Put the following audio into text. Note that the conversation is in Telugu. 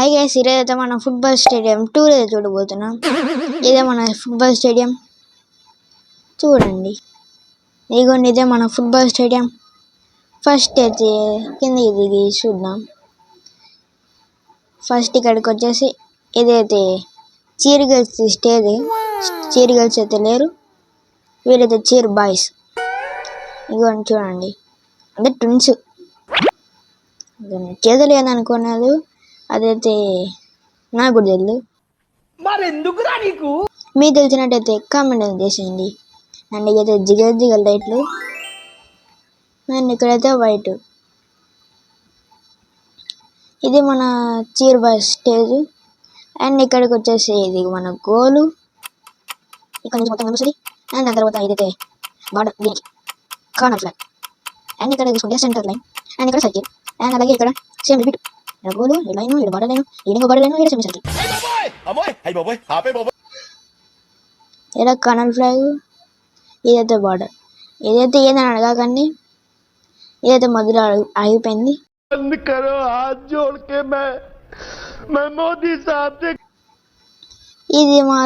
హాయ్ గైస్, ఈరోజైతే మన ఫుట్బాల్ స్టేడియం టూర్ అయితే చూడబోతున్నాం. ఇదే మన ఫుట్బాల్ స్టేడియం చూడండి. ఇదిగోండి, ఇదే మన ఫుట్బాల్ స్టేడియం. ఫస్ట్ అయితే కిందకి దిగి చూద్దాం. ఫస్ట్ ఇక్కడికి వచ్చేసి ఇదైతే cheer girls stage. Cheer girls అయితే లేరు, వీరైతే చీర్ బాయ్స్. ఇదిగోండి చూడండి, అంటే ట్విన్స్. చేతులు ఏదనుకున్నారు, అదైతే నాకు కూడా తెలియదు. మరెందుకురా నీకు? మీకు తెలిసినట్టయితే కామెంట్ చేసేయండి. అండ్ ఇకైతే జిగల్ జిగల్ లైట్లు, అండ్ ఇక్కడైతే వైట్. ఇది మన చీర్ బాయ్ స్టేజ్. అండ్ ఇక్కడికి వచ్చేసి ఇది మన గోలు. ఇక్కడ నుంచి మొత్తం కనిపిస్తుంది. అండ్ దాని తర్వాత ఇదైతే బార్డర్, దీనికి కార్నర్ ఫ్లాగ్. అండ్ ఇక్కడ చూసుకుంటే సెంటర్ లైన్. అండ్ ఇక్కడ సర్కిల్. అండ్ అలాగే ఇక్కడ సేమ్ రిపీట్, ఇక్కడ గోలు, ఈ లైన్, ఇక్కడ బార్డర్ లైన్, ఈడో బార్డర్ లైన్, ఇక్కడ సెమీ సర్కిల్. ఇలా కార్నర్ ఫ్లాగ్. ఇదైతే బార్డర్. ఇదైతే ఏదని అడగకండి, ఇదైతే మధ్యలో ఆగిపోయింది. ఇది మా